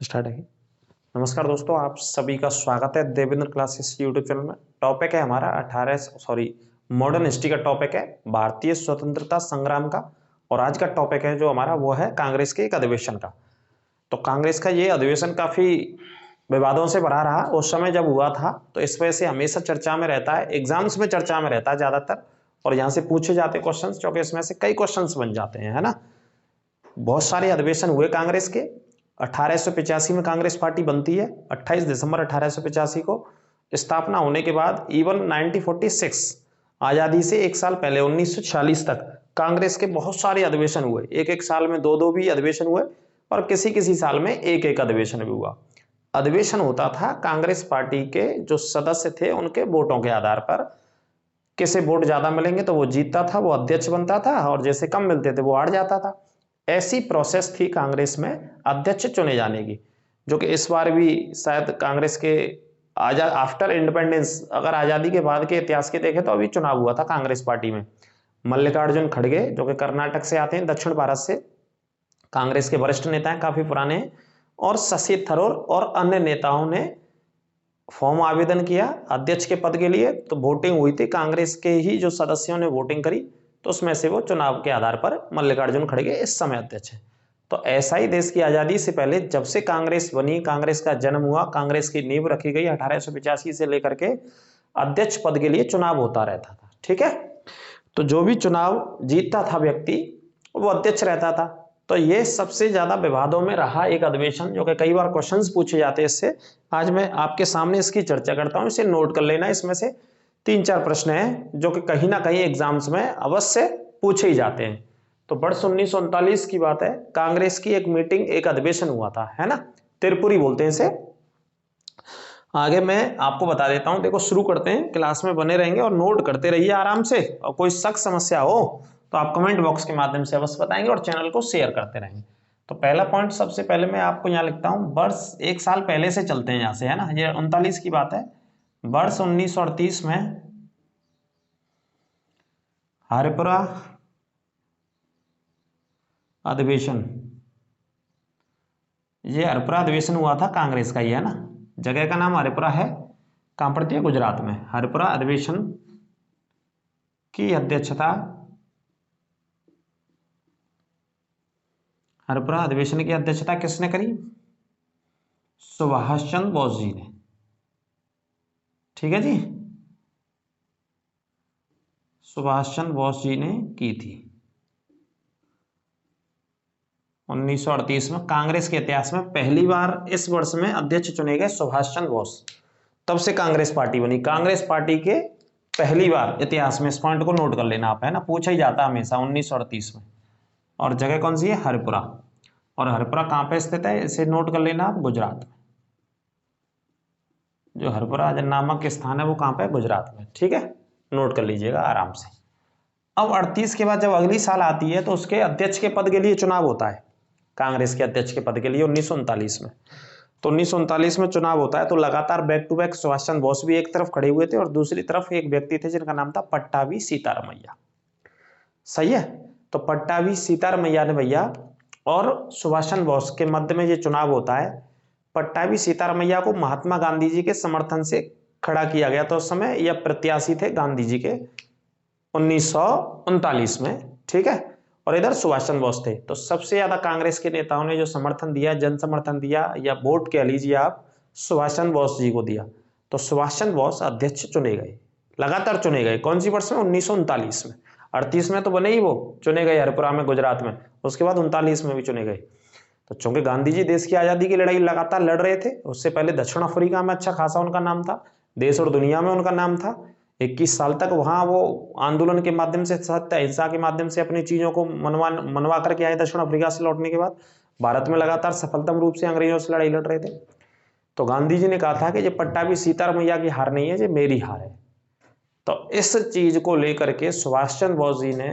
Start है। नमस्कार दोस्तों, आप सभी का स्वागत है देवेंद्र क्लासेस यूट्यूब चैनल में। टॉपिक है हमारा मॉडर्न हिस्ट्री का टॉपिक है भारतीय स्वतंत्रता संग्राम का। और आज का टॉपिक है जो हमारा वो है कांग्रेस के एक अधिवेशन का। तो कांग्रेस का ये अधिवेशन काफी विवादों से भरा रहा उस समय जब हुआ था, तो इस वजह से हमेशा चर्चा में रहता है, एग्जाम्स में चर्चा में रहता है ज्यादातर। और यहाँ से पूछे जाते क्वेश्चंस, क्योंकि इसमें से कई क्वेश्चंस बन जाते हैं, है ना। बहुत सारे अधिवेशन हुए कांग्रेस के। 1885 में कांग्रेस पार्टी बनती है। 28 दिसंबर 1885 को स्थापना होने के बाद इवन 1946 आजादी से एक साल पहले 1946 तक कांग्रेस के बहुत सारे अधिवेशन हुए। एक एक साल में दो दो भी अधिवेशन हुए और किसी किसी साल में एक एक अधिवेशन भी हुआ। अधिवेशन होता था कांग्रेस पार्टी के जो सदस्य थे उनके वोटों के आधार पर। किसे वोट ज्यादा मिलेंगे तो वो जीतता था, वो अध्यक्ष बनता था, और जैसे कम मिलते थे वो हार जाता था। ऐसी प्रोसेस थी कांग्रेस में अध्यक्ष चुने जाने की, जो कि इस बार भी शायद कांग्रेस के आजाद आफ्टर इंडिपेंडेंस, अगर आजादी के बाद के इतिहास के देखें तो अभी चुनाव हुआ था कांग्रेस पार्टी में। मल्लिकार्जुन खड़गे जो कि कर्नाटक से आते हैं, दक्षिण भारत से, कांग्रेस के वरिष्ठ नेता हैं, काफी पुराने हैं। और शशि थरूर और अन्य नेताओं ने फॉर्म आवेदन किया अध्यक्ष के पद के लिए। तो वोटिंग हुई थी, कांग्रेस के ही जो सदस्यों ने वोटिंग करी, तो उसमें से वो चुनाव के आधार पर मल्लिकार्जुन खड़गे इस समय अध्यक्ष है। तो ऐसा ही देश की आजादी से पहले जब से कांग्रेस बनी, कांग्रेस का जन्म हुआ, कांग्रेस की नींव रखी गई 1885 से लेकर के अध्यक्ष पद के लिए चुनाव होता रहता था। ठीक है। तो जो भी चुनाव जीतता था व्यक्ति, वो अध्यक्ष रहता था। तो ये सबसे ज्यादा विवादों में रहा एक अधिवेशन, जो कि कई बार क्वेश्चंस पूछे जाते हैं इससे। आज मैं आपके सामने इसकी चर्चा करता हूं, इसे नोट कर लेना। इसमें से 3-4 प्रश्न हैं जो कि कहीं ना कहीं एग्जाम्स में अवश्य पूछे ही जाते हैं। तो वर्ष 1939 की बात है, कांग्रेस की एक मीटिंग, एक अधिवेशन हुआ था, है ना। त्रिपुरी बोलते हैं इसे। आगे मैं आपको बता देता हूं। देखो, शुरू करते हैं, क्लास में बने रहेंगे और नोट करते रहिए आराम से। और कोई शक समस्या हो तो आप कमेंट बॉक्स के माध्यम से अवश्य बताएंगे और चैनल को शेयर करते रहेंगे। तो पहला पॉइंट सबसे पहले मैं आपको यहाँ लिखता हूँ, वर्ष एक साल पहले से चलते हैं यहाँ से, है ना। ये 39 की बात है। वर्ष 1938 में हरिपुरा अधिवेशन, ये हरिपुरा अधिवेशन हुआ था कांग्रेस का ही, है ना। जगह का नाम हरिपुरा है, कहां पड़ती है, गुजरात में। हरिपुरा अधिवेशन की अध्यक्षता, हरिपुरा अधिवेशन की अध्यक्षता किसने करी? सुभाष चंद्र बोस जी ने। ठीक है जी, सुभाष चंद्र बोस जी ने की थी 1938 में। कांग्रेस के इतिहास में पहली बार इस वर्ष में अध्यक्ष चुने गए सुभाष चंद्र बोस। तब से कांग्रेस पार्टी बनी। कांग्रेस पार्टी के पहली बार इतिहास में, इस पॉइंट को नोट कर लेना आप, है ना, पूछा ही जाता है हमेशा, 1938 में। और जगह कौन सी है? हरिपुरा। और हरिपुरा कहां पे स्थित है, इसे नोट कर लेना आप, गुजरात में। जो हरिपुरा नामक स्थान है वो कहां पे है? गुजरात में। ठीक है, नोट कर लीजिएगा आराम से। अब 38 के बाद जब अगली साल आती है तो उसके अध्यक्ष के पद के लिए चुनाव होता है, कांग्रेस के अध्यक्ष के पद के लिए 1939 में। तो 1939 में चुनाव होता है। तो लगातार back to back Subhash Chandra Bose भी एक तरफ खड़े हुए थे और दूसरी तरफ एक व्यक्ति थे जिनका नाम था पट्टाभी सीतारामैया। सही है। तो पट्टाभी सीतारामैया ने भैया और सुभाष चंद्र बोस के मध्य में ये चुनाव होता है। पट्टाभी सीतारामैया को महात्मा गांधी जी के समर्थन से खड़ा किया गया था। उस समय यह प्रत्याशी थे गांधी जी के 1939 में। ठीक है। और इधर सुभाष चंद्र बोस थे। तो सबसे ज्यादा कांग्रेस के नेताओं ने जो समर्थन दिया, जन समर्थन दिया या वोट कह लीजिए आप, सुभाष चंद्र बोस जी को दिया। तो सुभाष चंद्र बोस अध्यक्ष चुने गए, लगातार चुने गए। कौन सी वर्ष में? 1939 में। 38 में तो बने ही, वो चुने गए हरिपुरा में, गुजरात में। उसके बाद 39 में भी चुने गए। तो चूंकि गांधी जी देश की आजादी की लड़ाई लगातार लड़ रहे थे, उससे पहले दक्षिण अफ्रीका में अच्छा खासा उनका नाम था, देश और दुनिया में उनका नाम था। 21 साल तक वहां वो आंदोलन के माध्यम से, सत्य अहिंसा के माध्यम से अपनी चीजों को मनवा करके आए। दक्षिण अफ्रीका से लौटने के बाद भारत में लगातार सफलतम रूप से अंग्रेजों से लड़ाई लड़ रहे थे। तो गांधी जी ने कहा था कि ये पट्टाभी सीतारामैया की हार नहीं है, ये मेरी हार है। तो इस चीज को लेकर के सुभाष चंद्र बोस जी ने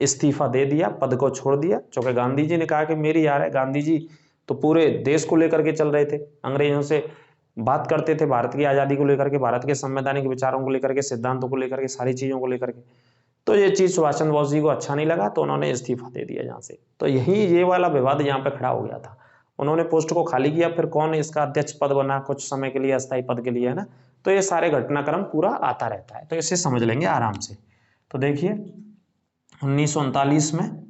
इस्तीफा दे दिया, पद को छोड़ दिया। क्योंकि गांधी जी ने कहा कि मेरी हार है। गांधी जी तो पूरे देश को लेकर के चल रहे थे, अंग्रेजों से बात करते थे भारत की आजादी को लेकर के, भारत के संवैधानिक विचारों को लेकर के, सिद्धांतों को लेकर के, सारी चीजों को लेकर के। तो ये चीज सुभाष चंद्र बोस जी को अच्छा नहीं लगा, तो उन्होंने इस्तीफा दे दिया यहाँ से। तो यही ये वाला विवाद यहाँ पे खड़ा हो गया था। उन्होंने पोस्ट को खाली किया, फिर कौन इसका अध्यक्ष पद बना कुछ समय के लिए, अस्थायी पद के लिए, है ना। तो ये सारे घटनाक्रम पूरा आता रहता है, तो इसे समझ लेंगे आराम से। तो देखिए 1939 में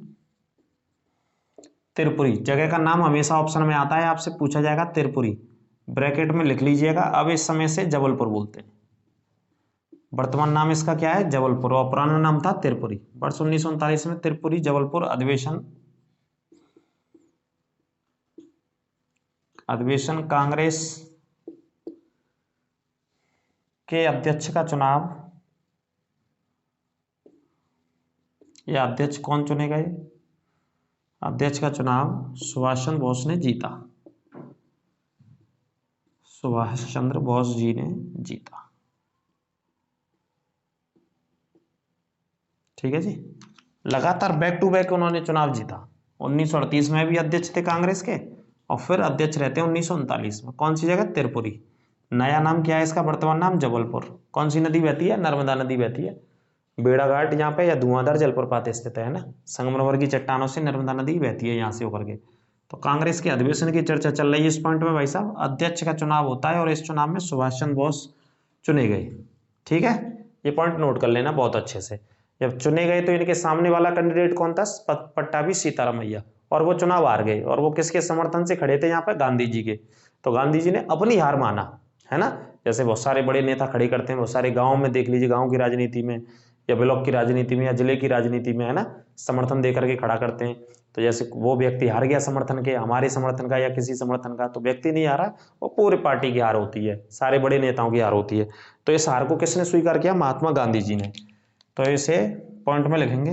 त्रिपुरी, जगह का नाम हमेशा ऑप्शन में आता है, आपसे पूछा जाएगा त्रिपुरी, ब्रैकेट में लिख लीजिएगा। अब इस समय से जबलपुर बोलते हैं, वर्तमान नाम इसका क्या है, जबलपुर, और पुराना नाम था त्रिपुरी। वर्ष 1939 में त्रिपुरी जबलपुर अधिवेशन कांग्रेस के अध्यक्ष का चुनाव, या अध्यक्ष कौन चुने गए, अध्यक्ष का चुनाव सुभाष चंद्र बोस ने जीता, सुभाष चंद्र बोस जी ने जीता। ठीक है जी, लगातार बैक टू बैक उन्होंने चुनाव जीता। 1938 में भी अध्यक्ष थे कांग्रेस के, और फिर अध्यक्ष रहते हैं 1939 में। कौन सी जगह, तिरपुरी। नया नाम क्या है इसका, वर्तमान नाम जबलपुर। कौन सी नदी बहती है, नर्मदा नदी बहती है, बेड़ाघाट यहाँ पे या धुआंधार जलप्रपात स्थित है ना, संगमरमर की चट्टानों से नर्मदा नदी बहती है यहाँ से होकर के। तो कांग्रेस के अधिवेशन की चर्चा चल रही है इस पॉइंट में भाई साहब। अध्यक्ष का चुनाव होता है और इस चुनाव में सुभाष चंद्र बोस चुने गए। ठीक है, ये पॉइंट नोट कर लेना बहुत अच्छे से। जब चुने गए तो इनके सामने वाला कैंडिडेट कौन था, पट्टाभी सीतारामैया, और वो चुनाव हार गए। और वो किसके समर्थन से खड़े थे यहाँ पे, गांधी जी के। तो गांधी जी ने अपनी हार माना, है ना। जैसे बहुत सारे बड़े नेता खड़े करते हैं, बहुत सारे गाँव में देख लीजिए, गाँव की राजनीति में या ब्लॉक की राजनीति में या जिले की राजनीति में, है ना, समर्थन दे करके खड़ा करते हैं। तो जैसे वो व्यक्ति हार गया समर्थन के, हमारे समर्थन का या किसी समर्थन का, तो व्यक्ति नहीं हारा, वो पूरे पार्टी की हार होती है, सारे बड़े नेताओं की हार होती है। तो इस हार को किसने स्वीकार किया, महात्मा गांधी जी ने। तो इसे पॉइंट में लिखेंगे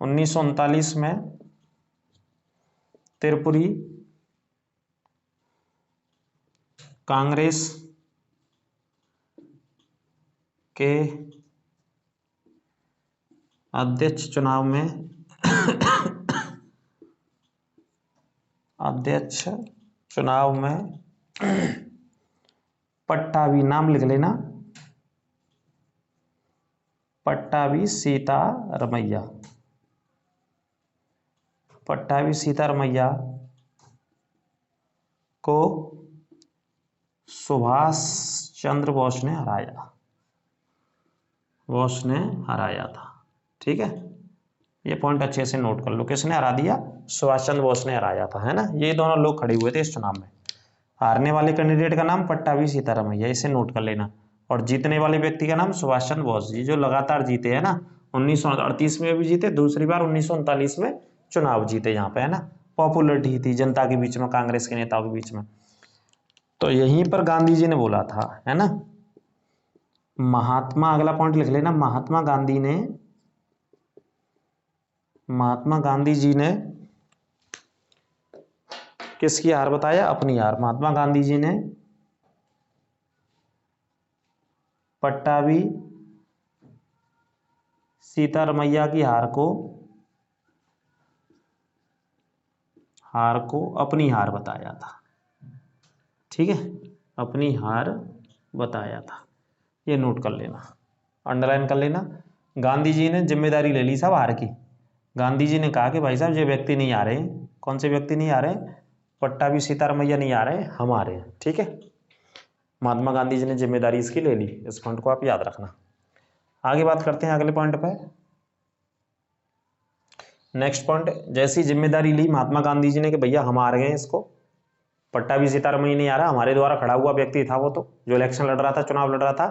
1939 में त्रिपुरी कांग्रेस के अध्यक्ष चुनाव में अध्यक्ष चुनाव में पट्टाभी, नाम लिख लेना, पट्टाभी सीतारमैया, पट्टाभी सीतारमैया को सुभाष चंद्र बोस ने हराया, बोस ने हराया था। ठीक है, ये पॉइंट अच्छे से नोट कर लो, किसने हरा दिया, सुभाष चंद्र बोस ने हराया था, है ना। ये दोनों लोग खड़े हुए थे इस चुनाव में। हारने वाले कैंडिडेट का नाम पट्टाभी सीतारमैया, इसे नोट कर लेना। और जीतने वाले व्यक्ति का नाम सुभाष चंद्र बोस जी, जो लगातार जीते, है ना। 1938 में भी जीते, दूसरी बार 1939 में चुनाव जीते यहाँ पे, है ना। पॉपुलरिटी थी जनता के बीच में, कांग्रेस के नेताओं के बीच में। तो यहीं पर गांधी जी ने बोला था, है ना, महात्मा, अगला पॉइंट लिख लेना, महात्मा गांधी जी ने किसकी हार बताया, अपनी हार। महात्मा गांधी जी ने पट्टाभी सीतारमैया की हार को अपनी हार बताया था। ठीक है, अपनी हार बताया था, ये नोट कर लेना, अंडरलाइन कर लेना। गांधी जी ने जिम्मेदारी ले ली सब हार की। गांधी जी ने कहा कि भाई साहब ये व्यक्ति नहीं आ रहे। कौन से व्यक्ति नहीं आ रहे, पट्टाभी सीतारमैया नहीं आ रहे, हम आ रहे हैं। ठीक है, महात्मा गांधी जी ने जिम्मेदारी इसकी ले ली, इस पॉइंट को आप याद रखना। आगे बात करते हैं अगले पॉइंट पे। नेक्स्ट पॉइंट, जैसी जिम्मेदारी ली महात्मा गांधी जी ने कि भैया हम आ रहे हैं, इसको पट्टाभी सीतारमैया नहीं आ रहा, हमारे द्वारा खड़ा हुआ व्यक्ति था वो, तो जो इलेक्शन लड़ रहा था, चुनाव लड़ रहा था।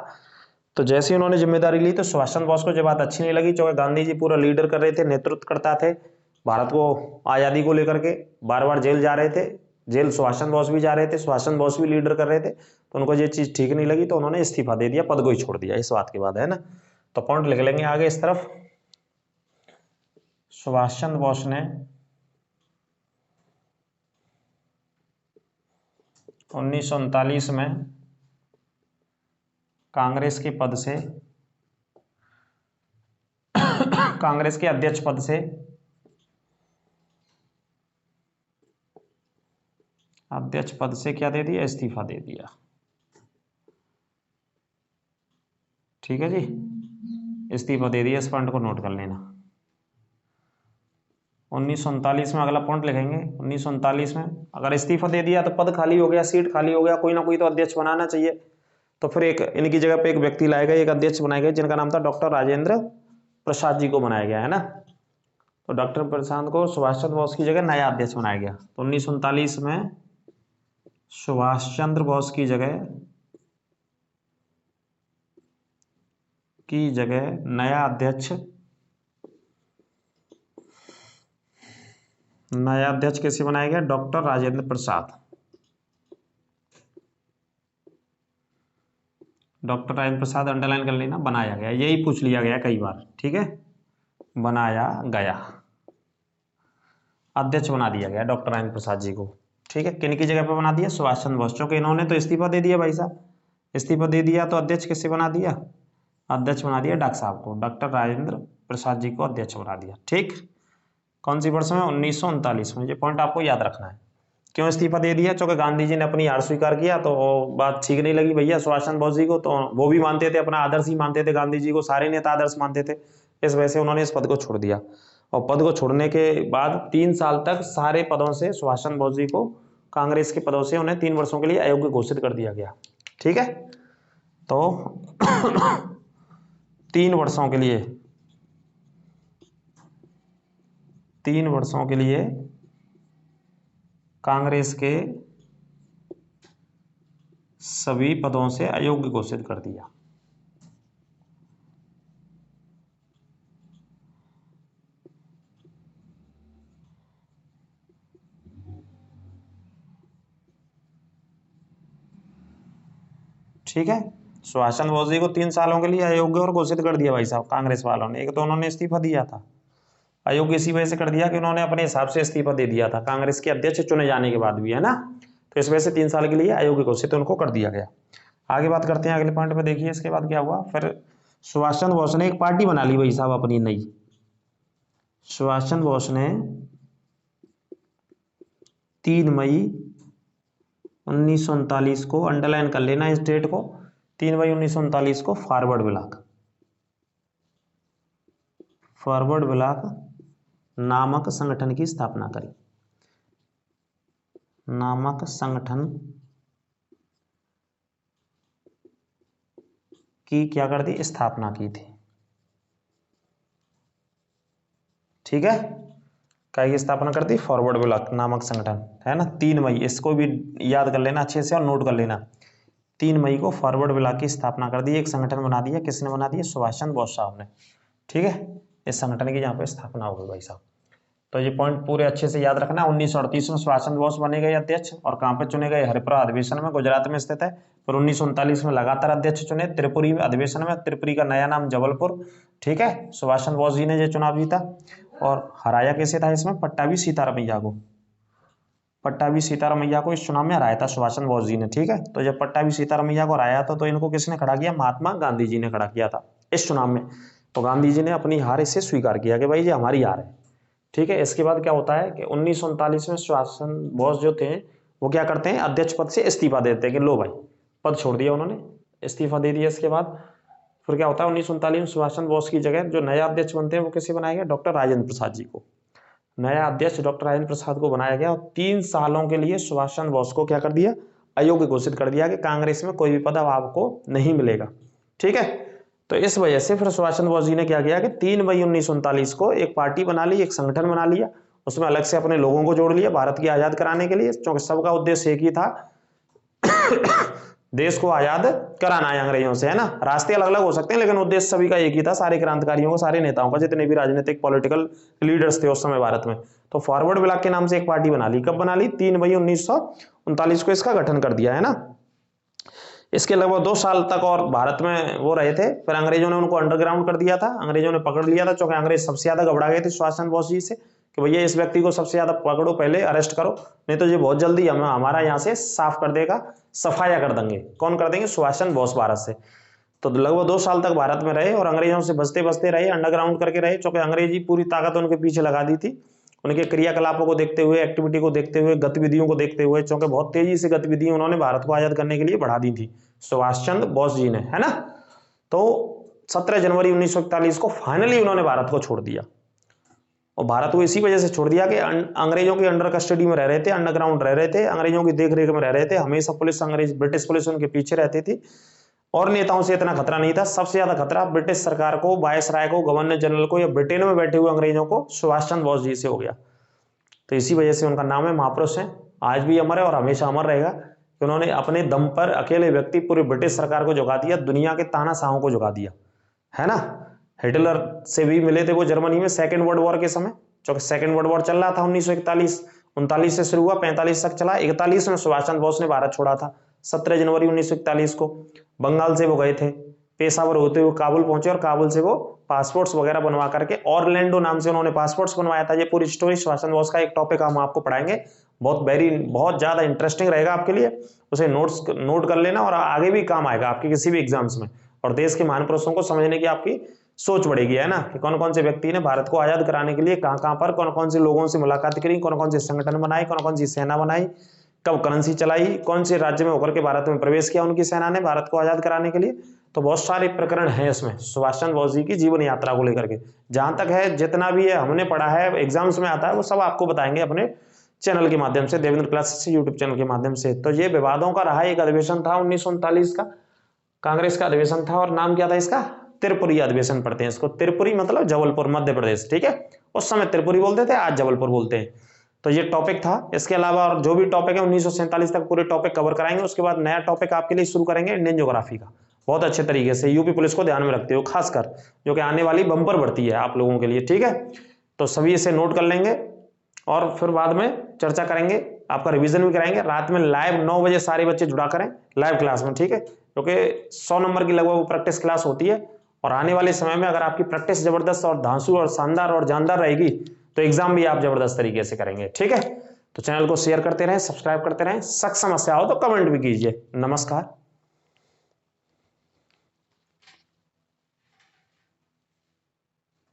तो जैसे ही उन्होंने जिम्मेदारी ली तो सुभाष चंद्र बोस को जो बात अच्छी नहीं लगी, क्योंकि गांधी जी पूरा लीडर कर रहे थे, नेतृत्व करता थे भारत को आज़ादी को लेकर के, बार बार जेल जा रहे थे, जेल सुभाष चंद्र बोस भी जा रहे थे, सुभाष चंद्र बोस भी लीडर कर रहे थे। तो उनको ये चीज़ ठीक नहीं लगी, तो उन्होंने इस्तीफा दे दिया, पद को ही छोड़ दिया इस बात के बाद, है ना। तो पॉइंट लिख लेंगे आगे इस तरफ, सुभाष चंद्र बोस ने 1939 में कांग्रेस के पद से, कांग्रेस के अध्यक्ष पद से क्या दे दिया, इस्तीफा दे दिया। ठीक है जी, इस्तीफा दे दिया, इस पॉइंट को नोट कर लेना। 1939 में अगला पॉइंट लिखेंगे। 1939 में अगर इस्तीफा दे दिया तो पद खाली हो गया, सीट खाली हो गया, कोई ना कोई तो अध्यक्ष बनाना चाहिए। तो फिर एक इनकी जगह पे एक व्यक्ति लाए गए, एक अध्यक्ष बनाए गए, जिनका नाम था डॉक्टर राजेंद्र प्रसाद जी को बनाया गया, है ना। तो डॉक्टर प्रसाद को सुभाष चंद्र बोस की जगह नया अध्यक्ष बनाया गया। तो 1939 में सुभाष चंद्र बोस की जगह नया अध्यक्ष कैसे बनाया गया? Doctor Rajendra Prasad. Doctor Rajendra Prasad underline कर लेना, बनाया गया, यही पूछ लिया गया कई बार, ठीक है। बनाया गया, अध्यक्ष बना दिया गया डॉक्टर राजेंद्र प्रसाद जी को, ठीक है। किन की जगह पे बना दिया? सुभाष चंद्र बोस, क्योंकि इन्होंने तो इस्तीफा दे दिया भाई साहब। इस्तीफा दे दिया तो अध्यक्ष किससे बना दिया? अध्यक्ष बना दिया डॉक्टर साहब को, डॉक्टर राजेंद्र प्रसाद जी को अध्यक्ष बना दिया, ठीक। कौन सी वर्ष में? 1939 में। ये पॉइंट आपको याद रखना है। क्यों इस्तीफा दे दिया? क्योंकि गांधी जी ने अपनी हार स्वीकार किया, तो बात ठीक नहीं लगी भैया सुभाष चंद्र बोस जी को। तो वो भी मानते थे, अपना आदर्श ही मानते थे गांधी जी को, सारे नेता आदर्श मानते थे। इस वजह से उन्होंने इस पद को छोड़ दिया। और पद को छोड़ने के बाद 3 साल तक सारे पदों से सुभाष चंद्र बोस जी को, कांग्रेस के पदों से उन्हें 3 वर्षों के लिए अयोग्य घोषित कर दिया गया, ठीक है। तो 3 वर्षों के लिए कांग्रेस के सभी पदों से अयोग्य घोषित कर दिया। ठीक है, सुभाष चंद्र बोस जी को 3 सालों के लिए अयोग्य और घोषित कर दिया भाई साहब कांग्रेस वालों ने। एक तो उन्होंने इस्तीफा दिया था, अयोग्य इसी वजह से कर दिया कि उन्होंने अपने हिसाब से इस्तीफा दे दिया था कांग्रेस के अध्यक्ष चुने जाने के बाद भी, है ना। तो इस वजह से 3 साल के लिए अयोग्य घोषित उनको कर दिया गया। आगे बात करते हैं अगले पॉइंट पे। देखिए इसके बाद क्या हुआ। फिर सुभाष चंद्र बोस ने एक पार्टी बना ली भाई साहब अपनी नई। सुभाष चंद्र बोस ने 3 मई 1939 को, अंडरलाइन कर लेना इस डेट को, 3 मई 1939 को फॉरवर्ड ब्लॉक नामक संगठन की स्थापना करी। नामक संगठन की क्या कर दी? स्थापना की थी, ठीक है। क्या की स्थापना कर दी? फॉरवर्ड ब्लॉक नामक संगठन, है ना। 3 मई, इसको भी याद कर लेना अच्छे से और नोट कर लेना। 3 मई को फॉरवर्ड ब्लॉक की स्थापना कर दी, एक संगठन बना दिया। किसने बना दिया? सुभाष चंद्र बोस साहब ने, ठीक है। इस संगठन की यहाँ पे स्थापना हो गई भाई साहब। तो ये पॉइंट पूरे अच्छे से याद रखना। 1938 में सुभाष चंद्र बोस बने गए अध्यक्ष, और कहाँ पे चुने गए? हरिपुरा अधिवेशन में, गुजरात में स्थित है। फिर 1939 में लगातार अध्यक्ष चुने त्रिपुरी अधिवेशन में। त्रिपुरी का नया नाम जबलपुर, ठीक है। सुभाष चंद्र बोस जी ने ये चुनाव जीता, और हराया कैसे था इसमें? पट्टाभी सीतारामैया को इस चुनाव में हराया था सुभाष चंद्र बोस जी ने, ठीक है। तो जब पट्टाभी सीतारामैया को हराया था, तो इनको किसने खड़ा किया? महात्मा गांधी जी ने खड़ा किया था इस चुनाव में। तो गांधी जी ने अपनी हार इसे स्वीकार किया कि भाई ये हमारी हार है, ठीक है। इसके बाद क्या होता है कि 1939 में सुभाष चंद्र बोस जो थे वो क्या करते हैं? अध्यक्ष पद से इस्तीफा देते हैं कि लो भाई, पद छोड़ दिया उन्होंने, इस्तीफा दे दिया। इसके बाद फिर क्या होता है? 1939 में सुभाष चंद्र बोस की जगह जो नया अध्यक्ष बनते हैं वो किसे बनाया गया? डॉक्टर राजेंद्र प्रसाद जी को। नया अध्यक्ष डॉक्टर राजेंद्र प्रसाद को बनाया गया, और 3 सालों के लिए सुभाष चंद्र बोस को क्या कर दिया? अयोग्य घोषित कर दिया कि कांग्रेस में कोई भी पद अब आपको नहीं मिलेगा, ठीक है। तो इस वजह से फिर सुभाष चंद्र बोस जी ने क्या किया कि 3 मई 1939 को एक पार्टी बना ली, एक संगठन बना लिया। उसमें अलग से अपने लोगों को जोड़ लिया भारत की आजाद कराने के लिए, क्योंकि सबका उद्देश्य एक ही था, देश को आजाद कराना है अंग्रेजों से, है ना। रास्ते अलग अलग हो सकते हैं, लेकिन उद्देश्य सभी का एक ही था, सारे क्रांतिकारियों का, सारे नेताओं का, जितने भी राजनीतिक पॉलिटिकल लीडर्स थे उस समय भारत में। तो फॉरवर्ड ब्लॉक के नाम से एक पार्टी बना ली। कब बना ली? 3 मई 1939 को इसका गठन कर दिया, है ना। इसके लगभग 2 साल तक और भारत में वो रहे थे। फिर अंग्रेजों ने उनको अंडरग्राउंड कर दिया था, अंग्रेजों ने पकड़ लिया था, क्योंकि अंग्रेज सबसे ज्यादा घबरा गए थे सुभाष चंद्र बोस जी से कि भैया इस व्यक्ति को सबसे ज्यादा पकड़ो, पहले अरेस्ट करो, नहीं तो ये बहुत जल्दी हमारा यहाँ से साफ कर देगा, सफाया कर देंगे। कौन कर देंगे? सुभाष चंद्र बोस भारत से। तो लगभग 2 साल तक भारत में रहे और अंग्रेजों से बचते बचते रहे, अंडरग्राउंड करके रहे, क्योंकि अंग्रेजी पूरी ताकत उनके पीछे लगा दी थी। उनके क्रियाकलापों को देखते हुए, एक्टिविटी को देखते हुए, गतिविधियों को देखते हुए, क्योंकि बहुत तेजी से गतिविधियां उन्होंने भारत को आजाद करने के लिए बढ़ा दी थी सुभाष चंद्र बोस जी ने, है ना। तो 17 जनवरी 1941 को फाइनली उन्होंने भारत को छोड़ दिया। और भारत को इसी वजह से छोड़ दिया कि अंग्रेजों की अंडर कस्टडी में रह रहे थे, अंडरग्राउंड रह रहे थे, अंग्रेजों की देख रेख में रह रहे थे, हमेशा पुलिस अंग्रेज ब्रिटिश पुलिस उनके पीछे रहती थी और नेताओं से इतना खतरा नहीं था। सबसे ज्यादा खतरा ब्रिटिश सरकार को, वायसराय को, गवर्नर जनरल को या ब्रिटेन में बैठे हुए अंग्रेजों को सुभाष चंद्र बोस जी से हो गया। तो इसी वजह से उनका नाम है, महापुरुष है, आज भी अमर है और हमेशा अमर रहेगा कि उन्होंने अपने दम पर अकेले व्यक्ति पूरी ब्रिटिश सरकार को झुका दिया, दुनिया के तानाशाहों को झुका दिया, है ना। हिटलर से भी मिले थे वो जर्मनी में सेकेंड वर्ल्ड वॉर के समय, क्योंकि सेकेंड वर्ल्ड वॉर चल रहा था 1939 से शुरू हुआ, 45 तक चला। 41 में सुभाष चंद्र बोस ने भारत छोड़ा था, 17 जनवरी 1941 को। बंगाल से वो गए थे, पेशावर होते हुए काबुल पहुंचे और काबुल से वो पासपोर्ट्स वगैरह बनवा करके, ऑरलैंडो नाम से उन्होंने पासपोर्ट्स बनवाया था। ये पूरी स्टोरी सुभाष चंद्र बोस का एक टॉपिक हम आपको पढ़ाएंगे, बहुत ज्यादा इंटरेस्टिंग रहेगा आपके लिए, उसे नोट कर लेना और आगे भी काम आएगा आपके किसी भी एग्जाम्स में। और देश के महान पुरुषों को समझने की आपकी सोच बढ़ेगी, है ना, कि कौन कौन से व्यक्ति ने भारत को आजाद कराने के लिए कहां पर कौन कौन से लोगों से मुलाकात करी, कौन कौन से संगठन बनाए, कौन कौन सी सेना बनाई, कब करेंसी चलाई, कौन से राज्य में होकर के भारत में प्रवेश किया उनकी सेना ने भारत को आजाद कराने के लिए। तो बहुत सारे प्रकरण हैं इसमें सुभाष चंद्र बोस जी की जीवन यात्रा को लेकर के। जहां तक है, जितना भी है हमने पढ़ा है, एग्जाम्स में आता है, वो सब आपको बताएंगे अपने चैनल के माध्यम से, देवेंद्र क्लासेस यूट्यूब चैनल के माध्यम से। तो ये विवादों का रहा एक अधिवेशन था 1939 का, कांग्रेस का अधिवेशन था और नाम क्या था इसका, त्रिपुरी अधिवेशन पढ़ते हैं इसको। त्रिपुरी मतलब जबलपुर, मध्य प्रदेश, ठीक है। उस समय त्रिपुरी बोलते थे, आज जबलपुर बोलते हैं। तो ये टॉपिक था। इसके अलावा और जो भी टॉपिक है 1947 तक पूरे टॉपिक कवर कराएंगे। उसके बाद नया टॉपिक आपके लिए शुरू करेंगे इंडियन ज्योग्राफी का, बहुत अच्छे तरीके से, यूपी पुलिस को ध्यान में रखते हो खासकर, जो कि आने वाली बम्पर भर्ती है आप लोगों के लिए, ठीक है। तो सभी इसे नोट कर लेंगे और फिर बाद में चर्चा करेंगे, आपका रिवीजन भी कराएंगे। रात में लाइव 9 बजे सारे बच्चे जुड़ा करें लाइव क्लास में, ठीक है, क्योंकि 100 नंबर की लगभग प्रैक्टिस क्लास होती है। और आने वाले समय में अगर आपकी प्रैक्टिस जबरदस्त और धांसू और शानदार और जानदार रहेगी तो एग्जाम भी आप जबरदस्त तरीके से करेंगे, ठीक है। तो चैनल को शेयर करते रहें, सब्सक्राइब करते रहें, सख्त समस्या हो तो कमेंट भी कीजिए। नमस्कार।